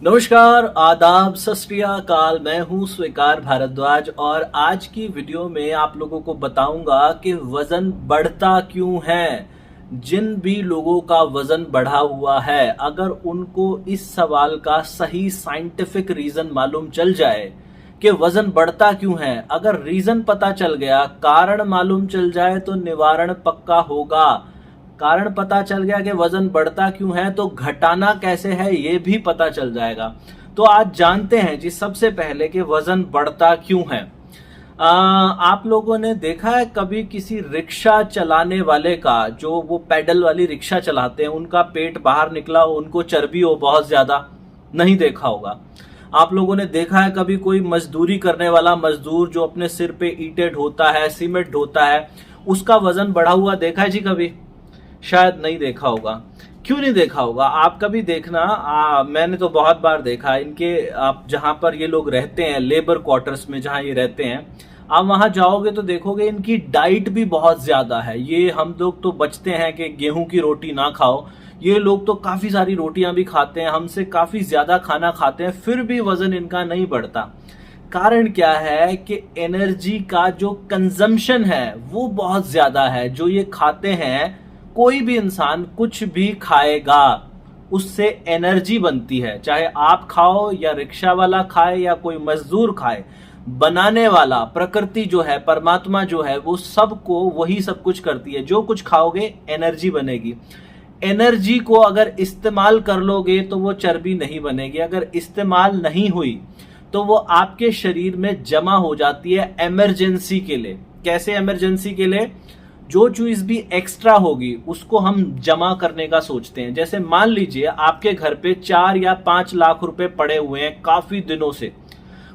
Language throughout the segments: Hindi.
नमस्कार, आदाब, सत श्री अकाल। मैं हूं स्वीकार भारद्वाज और आज की वीडियो में आप लोगों को बताऊंगा कि वजन बढ़ता क्यों है। जिन भी लोगों का वजन बढ़ा हुआ है, अगर उनको इस सवाल का सही साइंटिफिक रीजन मालूम चल जाए कि वजन बढ़ता क्यों है, अगर रीजन पता चल गया, कारण मालूम चल जाए तो निवारण पक्का होगा। कारण पता चल गया कि वजन बढ़ता क्यों है तो घटाना कैसे है ये भी पता चल जाएगा। तो आज जानते हैं जी सबसे पहले कि वजन बढ़ता क्यों है। आप लोगों ने देखा है कभी किसी रिक्शा चलाने वाले का, जो वो पैडल वाली रिक्शा चलाते हैं, उनका पेट बाहर निकला हो, उनको चर्बी हो बहुत ज्यादा? नहीं देखा होगा। आप लोगों ने देखा है कभी कोई मजदूरी करने वाला मजदूर जो अपने सिर पे ईंटें ढोता है, सीमेंट ढोता है, उसका वजन बढ़ा हुआ देखा है जी कभी? शायद नहीं देखा होगा। क्यों नहीं देखा होगा? आप कभी देखना, मैंने तो बहुत बार देखा इनके। आप जहां पर ये लोग रहते हैं, लेबर क्वार्टर्स में जहां ये रहते हैं, आप वहां जाओगे तो देखोगे इनकी डाइट भी बहुत ज्यादा है। ये हम लोग तो बचते हैं कि गेहूं की रोटी ना खाओ, ये लोग तो काफी सारी रोटियां भी खाते हैं, हमसे काफी ज्यादा खाना खाते हैं, फिर भी वजन इनका नहीं बढ़ता। कारण क्या है कि एनर्जी का जो कंजम्पशन है वो बहुत ज्यादा है। जो ये खाते हैं, कोई भी इंसान कुछ भी खाएगा उससे एनर्जी बनती है, चाहे आप खाओ या रिक्शा वाला खाए या कोई मजदूर खाए। बनाने वाला प्रकृति जो है, परमात्मा जो है, वो सबको वही सब कुछ करती है। जो कुछ खाओगे एनर्जी बनेगी। एनर्जी को अगर इस्तेमाल कर लोगे तो वो चर्बी नहीं बनेगी। अगर इस्तेमाल नहीं हुई तो वो आपके शरीर में जमा हो जाती है इमरजेंसी के लिए। कैसे इमरजेंसी के लिए? जो चीज भी एक्स्ट्रा होगी उसको हम जमा करने का सोचते हैं। जैसे मान लीजिए आपके घर पे 4 या 5 लाख रुपए पड़े हुए हैं काफी दिनों से,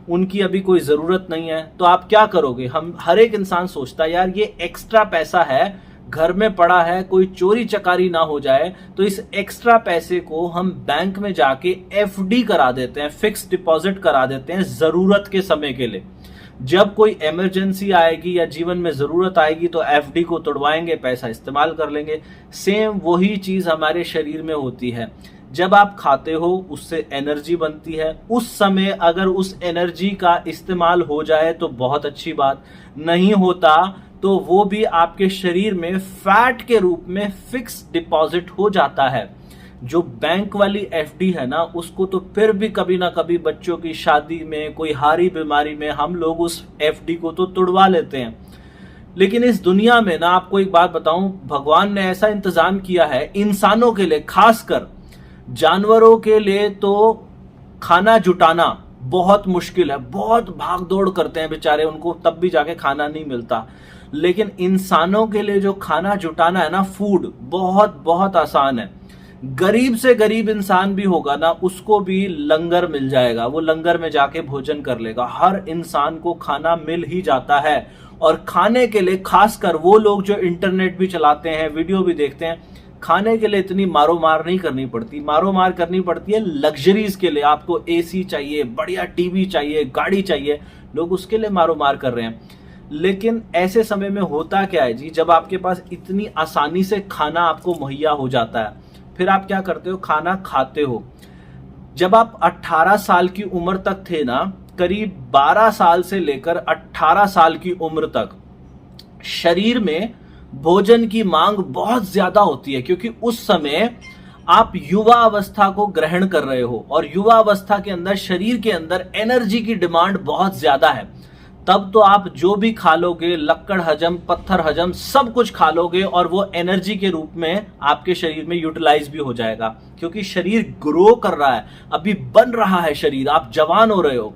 उनकी अभी कोई जरूरत नहीं है, तो आप क्या करोगे? हम हर एक इंसान सोचता है यार ये एक्स्ट्रा पैसा है, घर में पड़ा है, कोई चोरी चकारी ना हो जाए, तो इस एक्स्ट्रा पैसे को हम बैंक में जाके एफडी करा देते हैं, फिक्स डिपॉजिट करा देते हैं जरूरत के समय के लिए। जब कोई इमरजेंसी आएगी या जीवन में जरूरत आएगी तो एफडी को तोड़वाएंगे, पैसा इस्तेमाल कर लेंगे। सेम वही चीज हमारे शरीर में होती है। जब आप खाते हो उससे एनर्जी बनती है, उस समय अगर उस एनर्जी का इस्तेमाल हो जाए तो बहुत अच्छी बात, नहीं होता तो वो भी आपके शरीर में फैट के रूप में फिक्स डिपॉजिट हो जाता है। जो बैंक वाली एफडी है ना, उसको तो फिर भी कभी ना कभी बच्चों की शादी में, कोई हारी बीमारी में हम लोग उस एफडी को तो तुड़वा लेते हैं। लेकिन इस दुनिया में ना, आपको एक बात बताऊं, भगवान ने ऐसा इंतजाम किया है इंसानों के लिए, खासकर जानवरों के लिए तो खाना जुटाना बहुत मुश्किल है। बहुत भाग दौड़ करते हैं बेचारे, उनको तब भी जाके खाना नहीं मिलता। लेकिन इंसानों के लिए जो खाना जुटाना है ना, फूड, बहुत बहुत आसान है। गरीब से गरीब इंसान भी होगा ना, उसको भी लंगर मिल जाएगा, वो लंगर में जाके भोजन कर लेगा। हर इंसान को खाना मिल ही जाता है। और खाने के लिए खासकर वो लोग जो इंटरनेट भी चलाते हैं, वीडियो भी देखते हैं, खाने के लिए इतनी मारो मार नहीं करनी पड़ती। मारो मार करनी पड़ती है लग्जरीज के लिए। आपको एसी चाहिए, बढ़िया टीवी चाहिए, गाड़ी चाहिए, लोग उसके लिए मारो मार कर रहे हैं। लेकिन ऐसे समय में होता क्या है जी, जब आपके पास इतनी आसानी से खाना आपको मुहैया हो जाता है, फिर आप क्या करते हो? खाना खाते हो। जब आप 18 साल की उम्र तक थे ना, करीब 12 साल से लेकर 18 साल की उम्र तक शरीर में भोजन की मांग बहुत ज्यादा होती है, क्योंकि उस समय आप युवा अवस्था को ग्रहण कर रहे हो और युवा अवस्था के अंदर शरीर के अंदर एनर्जी की डिमांड बहुत ज्यादा है। तब तो आप जो भी खा लोगे, लक्कड़ हजम, पत्थर हजम, सब कुछ खा लोगे और वो एनर्जी के रूप में आपके शरीर में यूटिलाइज भी हो जाएगा, क्योंकि शरीर ग्रो कर रहा है, अभी बन रहा है शरीर, आप जवान हो रहे हो।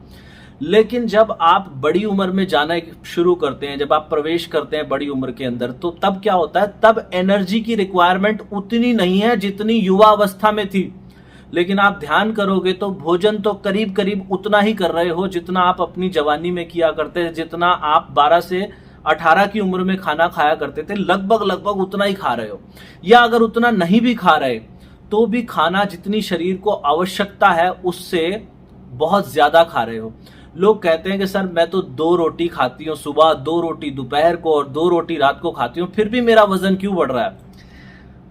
लेकिन जब आप बड़ी उम्र में जाना शुरू करते हैं, जब आप प्रवेश करते हैं बड़ी उम्र के अंदर, तो तब क्या होता है? तब एनर्जी की रिक्वायरमेंट उतनी नहीं है जितनी युवा अवस्था में थी। लेकिन आप ध्यान करोगे तो भोजन तो करीब करीब उतना ही कर रहे हो जितना आप अपनी जवानी में किया करते थे, जितना आप 12 से 18 की उम्र में खाना खाया करते थे, लगभग लगभग उतना ही खा रहे हो। या अगर उतना नहीं भी खा रहे तो भी खाना जितनी शरीर को आवश्यकता है उससे बहुत ज्यादा खा रहे हो। लोग कहते हैं कि सर मैं तो 2 रोटी खाती हूँ सुबह, 2 रोटी दोपहर को और 2 रोटी रात को खाती हूँ, फिर भी मेरा वजन क्यों बढ़ रहा है?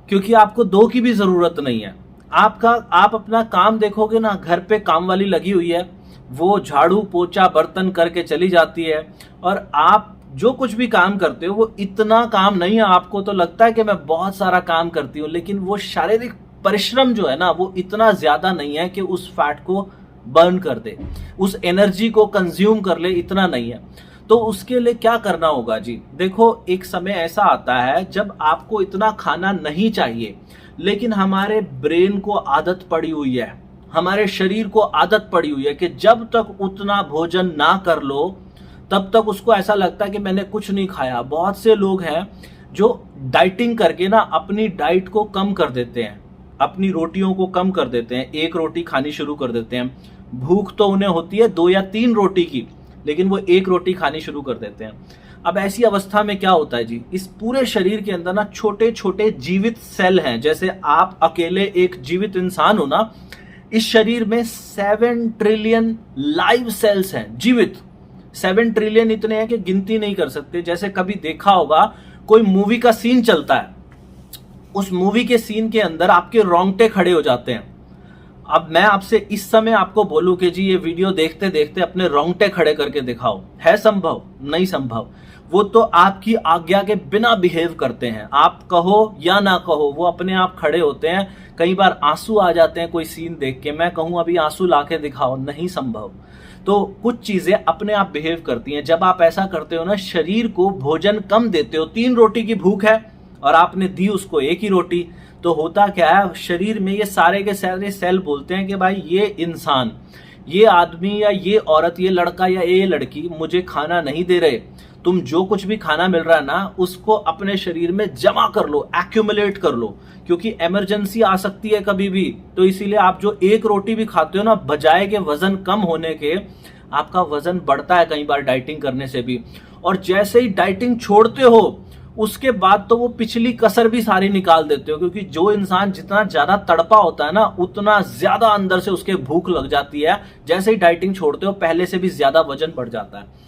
क्योंकि आपको 2 की भी जरूरत नहीं है। आप अपना काम देखोगे ना, घर पे काम वाली लगी हुई है, वो झाड़ू पोछा बर्तन करके चली जाती है, और आप जो कुछ भी काम करते हो वो इतना काम नहीं है। आपको तो लगता है कि मैं बहुत सारा काम करती हूँ, लेकिन वो शारीरिक परिश्रम जो है ना वो इतना ज्यादा नहीं है कि उस फैट को बर्न कर दे, उस एनर्जी को कंज्यूम कर ले, इतना नहीं है। तो उसके लिए क्या करना होगा जी? देखो, एक समय ऐसा आता है जब आपको इतना खाना नहीं चाहिए, लेकिन हमारे ब्रेन को आदत पड़ी हुई है, हमारे शरीर को आदत पड़ी हुई है कि जब तक उतना भोजन ना कर लो तब तक उसको ऐसा लगता है कि मैंने कुछ नहीं खाया। बहुत से लोग हैं जो डाइटिंग करके ना अपनी डाइट को कम कर देते हैं, अपनी रोटियों को कम कर देते हैं, एक रोटी खानी शुरू कर देते हैं। भूख तो उन्हें होती है 2 या 3 रोटी की, लेकिन वो 1 रोटी खानी शुरू कर देते हैं। अब ऐसी अवस्था में क्या होता है जी? इस पूरे शरीर के अंदर ना छोटे छोटे जीवित सेल हैं। जैसे आप अकेले एक जीवित इंसान हो ना, इस शरीर में 7 ट्रिलियन लाइव सेल्स हैं, जीवित। 7 ट्रिलियन इतने हैं कि गिनती नहीं कर सकते। जैसे कभी देखा होगा कोई मूवी का सीन चलता है, उस मूवी के सीन के अंदर आपके रोंगटे खड़े हो जाते हैं। अब मैं आपसे इस समय आपको बोलूं कि जी ये वीडियो देखते देखते अपने रोंगटे खड़े करके दिखाओ, है संभव? नहीं संभव। वो तो आपकी आज्ञा के बिना बिहेव करते हैं, आप कहो या ना कहो वो अपने आप खड़े होते हैं। कई बार आंसू आ जाते हैं कोई सीन देख के, मैं कहूं अभी आंसू लाके दिखाओ, नहीं संभव। तो कुछ चीजें अपने आप बिहेव करती हैं। जब आप ऐसा करते हो ना, शरीर को भोजन कम देते हो, 3 रोटी की भूख है और आपने दी उसको 1 ही रोटी, तो होता क्या है, शरीर में ये सारे के सारे सेल बोलते हैं कि भाई ये इंसान, ये आदमी या ये औरत, ये लड़का या ये लड़की मुझे खाना नहीं दे रहे। तुम जो कुछ भी खाना मिल रहा है ना, उसको अपने शरीर में जमा कर लो, एक्यूमुलेट कर लो, क्योंकि इमरजेंसी आ सकती है कभी भी। तो इसीलिए आप जो 1 रोटी भी खाते हो ना, बजाय के वजन कम होने के आपका वजन बढ़ता है कई बार डाइटिंग करने से भी। और जैसे ही डाइटिंग छोड़ते हो उसके बाद तो वो पिछली कसर भी सारी निकाल देते हो, क्योंकि जो इंसान जितना ज्यादा तड़पा होता है ना, उतना ज्यादा अंदर से उसके भूख लग जाती है। जैसे ही डाइटिंग छोड़ते हो पहले से भी ज्यादा वजन बढ़ जाता है।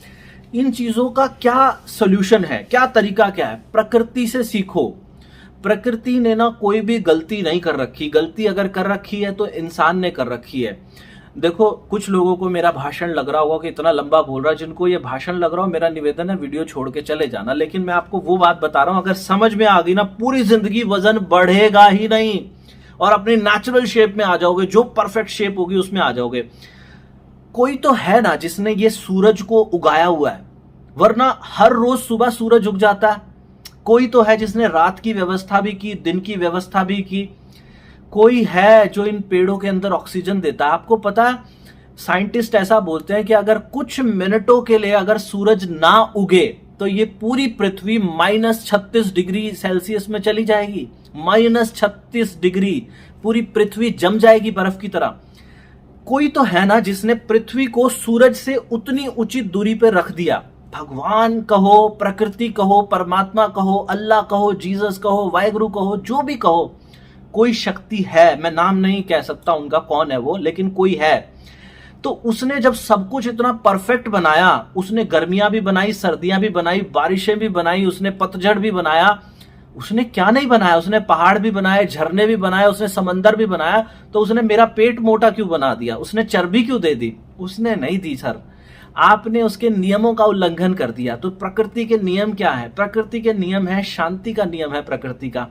इन चीजों का क्या सोल्यूशन है, क्या तरीका क्या है? प्रकृति से सीखो। प्रकृति ने ना कोई भी गलती नहीं कर रखी, गलती अगर कर रखी है तो इंसान ने कर रखी है। देखो, कुछ लोगों को मेरा भाषण लग रहा होगा कि इतना लंबा बोल रहा है, जिनको ये भाषण लग रहा हो मेरा निवेदन है वीडियो छोड़ के चले जाना। लेकिन मैं आपको वो बात बता रहा हूं, अगर समझ में आ गई ना, पूरी जिंदगी वजन बढ़ेगा ही नहीं और अपनी नेचुरल शेप में आ जाओगे, जो परफेक्ट शेप होगी उसमें आ जाओगे। कोई तो है ना जिसने ये सूरज को उगाया हुआ है, वरना हर रोज सुबह सूरज उग जाता है। कोई तो है जिसने रात की व्यवस्था भी की, दिन की व्यवस्था भी की। कोई है जो इन पेड़ों के अंदर ऑक्सीजन देता है। आपको पता है, साइंटिस्ट ऐसा बोलते हैं कि अगर कुछ मिनटों के लिए अगर सूरज ना उगे तो ये पूरी पृथ्वी -36 डिग्री सेल्सियस में चली जाएगी। -36 डिग्री, पूरी पृथ्वी जम जाएगी बर्फ की तरह। कोई तो है ना जिसने पृथ्वी को सूरज से उतनी उचित दूरी पर रख दिया। भगवान कहो, प्रकृति कहो, परमात्मा कहो, अल्लाह कहो, जीसस कहो, वाहेगुरु कहो, जो भी कहो, कोई शक्ति है। मैं नाम नहीं कह सकता उनका, कौन है वो, लेकिन कोई है। तो उसने जब सब कुछ इतना परफेक्ट बनाया, उसने गर्मियां भी बनाई, सर्दियां भी बनाई, बारिशें भी बनाई, उसने पतझड़ भी बनाया, उसने क्या नहीं बनाया? उसने पहाड़ भी बनाए, झरने भी बनाए, उसने समंदर भी बनाया। तो उसने मेरा पेट मोटा क्यों बना दिया? उसने चर्बी क्यों दे दी? उसने नहीं दी सर, आपने उसके नियमों का उल्लंघन कर दिया। तो प्रकृति के नियम क्या है? प्रकृति के नियम है, शांति का नियम है प्रकृति का।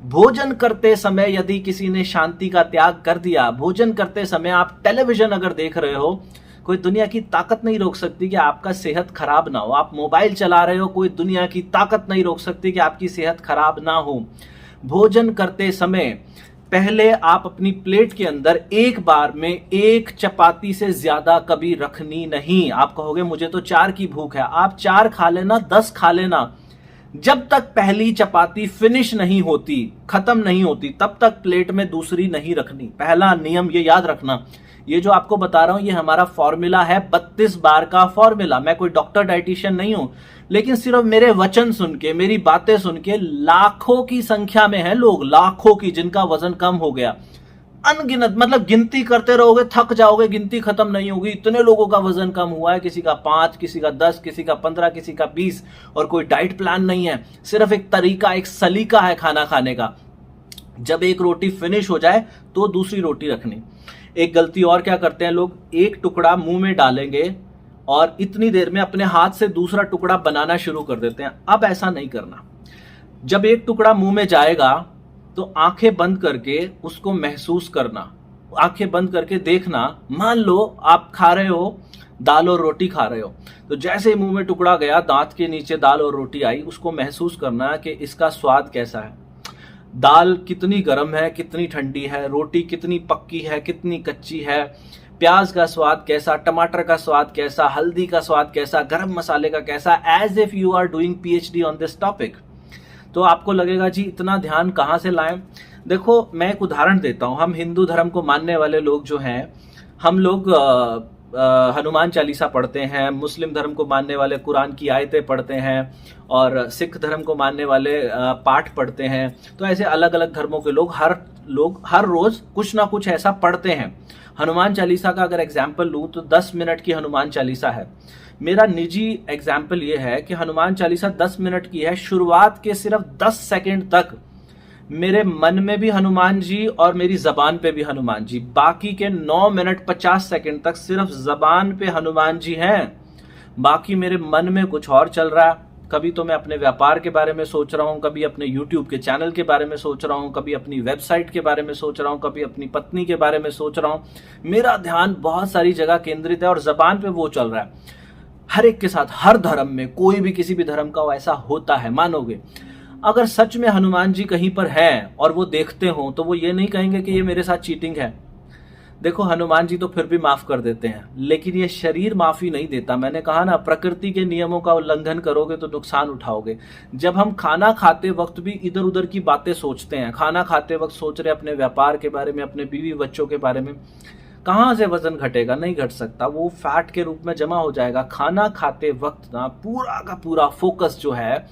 भोजन करते समय यदि किसी ने शांति का त्याग कर दिया, भोजन करते समय आप टेलीविजन अगर देख रहे हो, कोई दुनिया की ताकत नहीं रोक सकती कि आपका सेहत खराब ना हो। आप मोबाइल चला रहे हो, कोई दुनिया की ताकत नहीं रोक सकती कि आपकी सेहत खराब ना हो। भोजन करते समय पहले आप अपनी प्लेट के अंदर एक बार में 1 चपाती से ज्यादा कभी रखनी नहीं। आप कहोगे मुझे तो 4 की भूख है, आप 4 खा लेना, 10 खा लेना। जब तक पहली चपाती फिनिश नहीं होती, खत्म नहीं होती, तब तक प्लेट में दूसरी नहीं रखनी। पहला नियम ये याद रखना। ये जो आपको बता रहा हूं ये हमारा फॉर्मूला है, 32 बार का फॉर्मूला। मैं कोई डॉक्टर डाइटिशियन नहीं हूं, लेकिन सिर्फ मेरे वचन सुन के, मेरी बातें सुन के लाखों की संख्या में है लोग, लाखों की, जिनका वजन कम हो गया। अनगिनत, मतलब गिनती करते रहोगे थक जाओगे, गिनती खत्म नहीं होगी। इतने लोगों का वजन कम हुआ है, किसी का 5, किसी का 10, किसी का 15, किसी का 20। और कोई डाइट प्लान नहीं है, सिर्फ एक तरीका, एक सलीका है खाना खाने का। जब एक रोटी फिनिश हो जाए तो दूसरी रोटी रखनी। एक गलती और क्या करते हैं लोग, एक टुकड़ा मुंह में डालेंगे और इतनी देर में अपने हाथ से दूसरा टुकड़ा बनाना शुरू कर देते हैं। अब ऐसा नहीं करना। जब एक टुकड़ा मुंह में जाएगा तो आंखें बंद करके उसको महसूस करना, आंखें बंद करके देखना। मान लो आप खा रहे हो, दाल और रोटी खा रहे हो, तो जैसे ही मुंह में टुकड़ा गया, दांत के नीचे दाल और रोटी आई, उसको महसूस करना कि इसका स्वाद कैसा है, दाल कितनी गर्म है, कितनी ठंडी है, रोटी कितनी पक्की है, कितनी कच्ची है, प्याज का स्वाद कैसा, टमाटर का स्वाद कैसा, हल्दी का स्वाद कैसा, गरम मसाले का कैसा, as if you are doing PhD on this topic. तो आपको लगेगा जी इतना ध्यान कहाँ से लाएं। देखो मैं एक उदाहरण देता हूं। हम हिंदू धर्म को मानने वाले लोग जो हैं, हम लोग हनुमान चालीसा पढ़ते हैं, मुस्लिम धर्म को मानने वाले कुरान की आयतें पढ़ते हैं, और सिख धर्म को मानने वाले पाठ पढ़ते हैं। तो ऐसे अलग अलग धर्मों के लोग हर रोज कुछ ना कुछ ऐसा पढ़ते हैं। हनुमान चालीसा का अगर एग्जाम्पल लूं तो 10 मिनट की हनुमान चालीसा है। मेरा निजी एग्जाम्पल ये है कि हनुमान चालीसा 10 मिनट की है। शुरुआत के सिर्फ 10 सेकंड तक मेरे मन में भी हनुमान जी और मेरी जबान पे भी हनुमान जी, बाकी के 9 मिनट 50 सेकंड तक सिर्फ जबान पे हनुमान जी हैं, बाकी मेरे मन में कुछ और चल रहा है। कभी तो मैं अपने व्यापार के बारे में सोच रहा हूं, कभी अपने YouTube के चैनल के बारे में सोच रहा हूं, कभी अपनी वेबसाइट के बारे में सोच रहा हूं, कभी अपनी पत्नी के बारे में सोच रहा हूं। मेरा ध्यान बहुत सारी जगह केंद्रित है और जबान पे वो चल रहा है। हर एक के साथ, हर धर्म में, कोई भी किसी भी धर्म का ऐसा होता है, मानोगे। अगर सच में हनुमान जी कहीं पर हैं और वो देखते हो तो वो ये नहीं कहेंगे कि ये मेरे साथ चीटिंग है। देखो हनुमान जी तो फिर भी माफ कर देते हैं, लेकिन ये शरीर माफी नहीं देता। मैंने कहा ना, प्रकृति के नियमों का उल्लंघन करोगे तो नुकसान उठाओगे। जब हम खाना खाते वक्त भी इधर उधर की बातें सोचते हैं, खाना खाते वक्त सोच रहे अपने व्यापार के बारे में, अपने बीवी बच्चों के बारे में, कहाँ से वजन घटेगा? नहीं घट सकता, वो फैट के रूप में जमा हो जाएगा। खाना खाते वक्त ना पूरा का पूरा फोकस जो है,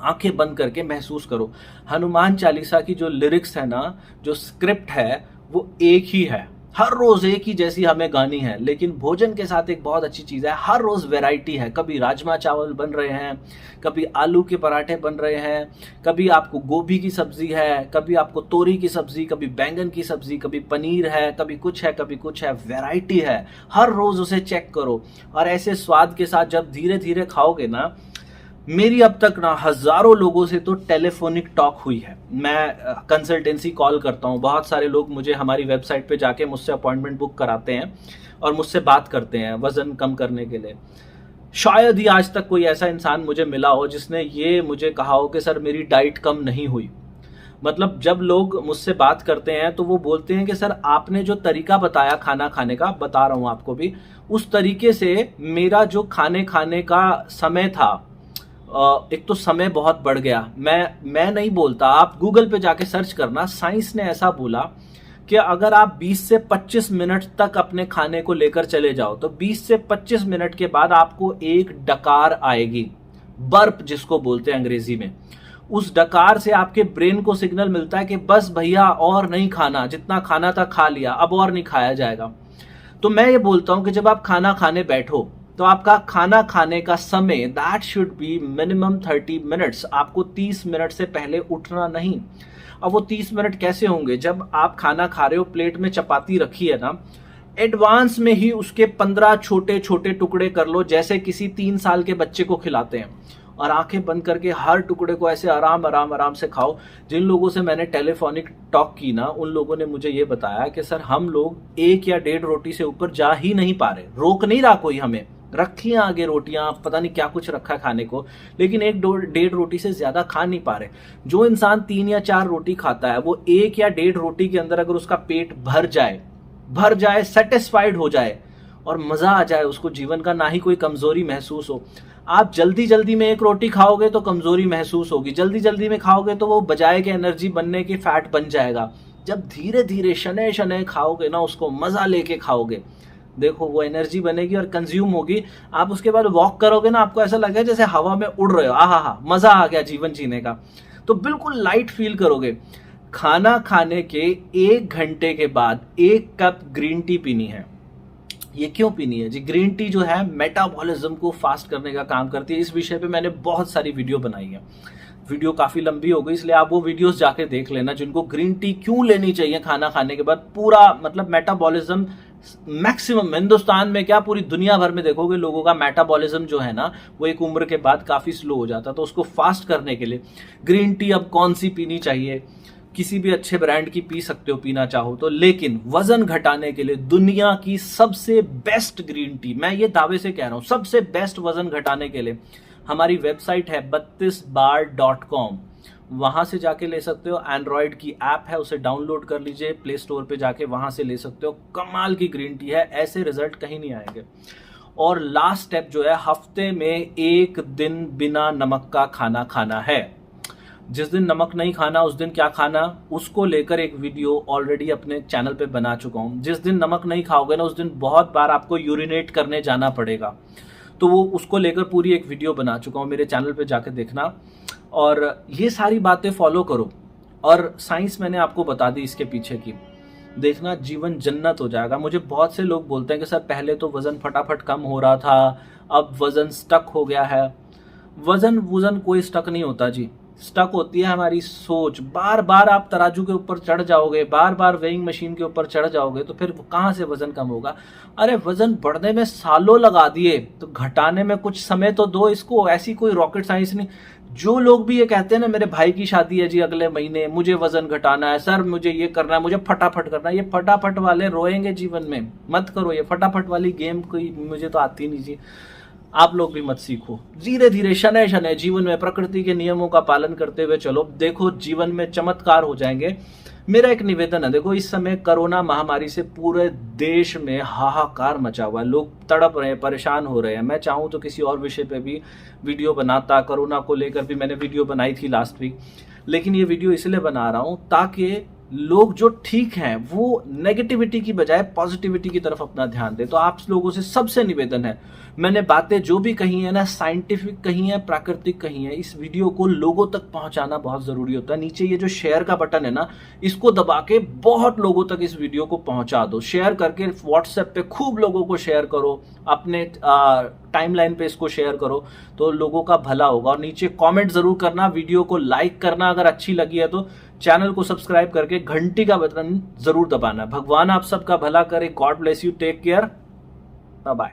आंखें बंद करके महसूस करो। हनुमान चालीसा की जो लिरिक्स है ना, जो स्क्रिप्ट है, वो एक ही है। हर रोज एक ही जैसी हमें गानी है, लेकिन भोजन के साथ एक बहुत अच्छी चीज है, हर रोज वैरायटी है। कभी राजमा चावल बन रहे हैं, कभी आलू के पराठे बन रहे हैं, कभी आपको गोभी की सब्जी है, कभी आपको तोरी की सब्जी, कभी बैंगन की सब्जी, कभी पनीर है, कभी कुछ है, कभी कुछ है। वैरायटी है, हर रोज उसे चेक करो। और ऐसे स्वाद के साथ जब धीरे धीरे खाओगे ना, मेरी अब तक ना हजारों लोगों से तो टेलीफोनिक टॉक हुई है। मैं कंसल्टेंसी कॉल करता हूँ, बहुत सारे लोग मुझे हमारी वेबसाइट पे जाके मुझसे अपॉइंटमेंट बुक कराते हैं और मुझसे बात करते हैं वजन कम करने के लिए। शायद ही आज तक कोई ऐसा इंसान मुझे मिला हो जिसने ये मुझे कहा हो कि सर मेरी डाइट कम नहीं हुई। मतलब जब लोग मुझसे बात करते हैं तो वो बोलते हैं कि सर आपने जो तरीका बताया खाना खाने का, बता रहा हूँ आपको भी, उस तरीके से मेरा जो खाने का समय था, एक तो समय बहुत बढ़ गया। मैं नहीं बोलता, आप गूगल पे जाके सर्च करना। साइंस ने ऐसा बोला कि अगर आप 20 से 25 मिनट तक अपने खाने को लेकर चले जाओ तो 20 से 25 मिनट के बाद आपको एक डकार आएगी, बर्प जिसको बोलते हैं अंग्रेजी में। उस डकार से आपके ब्रेन को सिग्नल मिलता है कि बस भैया और नहीं खाना, जितना खाना था खा लिया, अब और नहीं खाया जाएगा। तो मैं ये बोलता हूं कि जब आप खाना खाने बैठो तो आपका खाना खाने का समय that should be minimum 30 minutes. आपको 30 मिनट से पहले उठना नहीं। अब वो 30 मिनट कैसे होंगे? जब आप खाना खा रहे हो, प्लेट में चपाती रखी है ना, एडवांस में ही उसके 15 छोटे छोटे टुकड़े कर लो, जैसे किसी 3 साल के बच्चे को खिलाते हैं, और आंखें बंद करके हर टुकड़े को ऐसे आराम आराम आराम से खाओ। जिन लोगों से मैंने टेलीफोनिक टॉक की ना, उन लोगों ने मुझे ये बताया कि सर हम लोग 1 या 1.5 रोटी से ऊपर जा ही नहीं पा रहे। रोक नहीं रहा कोई हमें, रखी आगे रोटियां, पता नहीं क्या कुछ रखा खाने को, लेकिन 1-1.5 रोटी से ज्यादा खा नहीं पा रहे। जो इंसान 3 या 4 रोटी खाता है, वो 1 या 1.5 रोटी के अंदर अगर उसका पेट भर जाए, सेटिस्फाइड हो जाए और मजा आ जाए उसको जीवन का, ना ही कोई कमजोरी महसूस हो। आप जल्दी जल्दी में 1 रोटी खाओगे तो कमजोरी महसूस होगी, जल्दी जल्दी में खाओगे तो वो बजाय के एनर्जी बनने की फैट बन जाएगा। जब धीरे धीरे शनै शनै खाओगे ना, उसको मजा लेके खाओगे, देखो वो एनर्जी बनेगी और कंज्यूम होगी। आप उसके बाद वॉक करोगे ना, आपको ऐसा लगेगा जैसे हवा में उड़ रहे हो। आहा, मजा आ गया जीवन जीने का। तो बिल्कुल लाइट फील करोगे। खाना खाने के 1 घंटे के बाद 1 कप ग्रीन टी पीनी है। ये क्यों पीनी है जी? ग्रीन टी जो है मेटाबॉलिज्म को फास्ट करने का काम करती है। इस विषय पे मैंने बहुत सारी वीडियो बनाई है। वीडियो काफी लंबी हो गई, इसलिए आप वो वीडियोस जाके देख लेना जिनको ग्रीन टी क्यों लेनी चाहिए खाना खाने के बाद। पूरा मतलब मेटाबॉलिज्म मैक्सिमम हिंदुस्तान में क्या पूरी दुनिया भर में देखोगे लोगों का मेटाबॉलिज्म जो है ना वो एक उम्र के बाद काफी स्लो हो जाता है। तो उसको फास्ट करने के लिए ग्रीन टी अब कौन सी पीनी चाहिए, किसी भी अच्छे ब्रांड की पी सकते हो पीना चाहो तो, लेकिन वजन घटाने के लिए दुनिया की सबसे बेस्ट ग्रीन टी, मैं ये दावे से कह रहा हूं सबसे बेस्ट वजन घटाने के लिए हमारी वेबसाइट है 32bar.com, वहां से जाके ले सकते हो। एंड्रॉयड की ऐप है उसे डाउनलोड कर लीजिए, प्ले स्टोर पे जाके वहां से ले सकते हो। कमाल की ग्रीन टी है, ऐसे रिजल्ट कहीं नहीं आएंगे। और लास्ट स्टेप जो है, हफ्ते में एक दिन बिना नमक का खाना खाना है। जिस दिन नमक नहीं खाना उस दिन क्या खाना, उसको लेकर एक वीडियो ऑलरेडी अपने चैनल पे बना चुका हूं। जिस दिन नमक नहीं खाओगे ना उस दिन बहुत बार आपको यूरिनेट करने जाना पड़ेगा, तो वो उसको लेकर पूरी एक वीडियो बना चुका हूं, मेरे चैनल पे जाके देखना। और ये सारी बातें फॉलो करो और साइंस मैंने आपको बता दी इसके पीछे की, देखना जीवन जन्नत हो जाएगा। मुझे बहुत से लोग बोलते हैं कि सर पहले तो वजन फटाफट कम हो रहा था, अब वजन स्टक हो गया है। वजन कोई स्टक नहीं होता जी, स्टक होती है हमारी सोच। बार बार आप तराजू के ऊपर चढ़ जाओगे, बार बार वेइंग मशीन के ऊपर चढ़ जाओगे तो फिर कहां से वजन कम होगा। अरे वजन बढ़ने में सालों लगा दिए तो घटाने में कुछ समय तो दो इसको, ऐसी कोई रॉकेट साइंस नहीं। जो लोग भी ये कहते हैं ना मेरे भाई की शादी है जी अगले महीने, मुझे वजन घटाना है सर, मुझे ये करना है, मुझे फटाफट करना है, ये फटाफट वाले रोएंगे जीवन में, मत करो ये फटाफट वाली गेम, कोई मुझे तो आती नहीं जी। आप लोग भी मत सीखो, धीरे धीरे शनै शनै जीवन में प्रकृति के नियमों का पालन करते हुए चलो, देखो जीवन में चमत्कार हो जाएंगे। मेरा एक निवेदन है, देखो इस समय कोरोना महामारी से पूरे देश में हाहाकार मचा हुआ है, लोग तड़प रहे हैं, परेशान हो रहे हैं। मैं चाहूं तो किसी और विषय पे भी वीडियो बनाता, कोरोना को लेकर भी मैंने वीडियो बनाई थी लास्ट वीक, लेकिन ये वीडियो इसलिए बना रहा हूं ताकि लोग जो ठीक हैं वो नेगेटिविटी की बजाय पॉजिटिविटी की तरफ अपना ध्यान दें। तो आप लोगों से सबसे निवेदन है, मैंने बातें जो भी कही है ना साइंटिफिक कही है, प्राकृतिक कही है, इस वीडियो को लोगों तक पहुंचाना बहुत जरूरी होता है। नीचे ये जो शेयर का बटन है ना इसको दबा के बहुत लोगों तक इस वीडियो को पहुंचा दो, शेयर करके व्हाट्सएप पे खूब लोगों को शेयर करो, अपने टाइमलाइन पे इसको शेयर करो तो लोगों का भला होगा। और नीचे कमेंट जरूर करना, वीडियो को लाइक करना, अगर अच्छी लगी है तो चैनल को सब्सक्राइब करके घंटी का बटन जरूर दबाना। भगवान आप सबका भला करे। God bless you, take care, bye bye.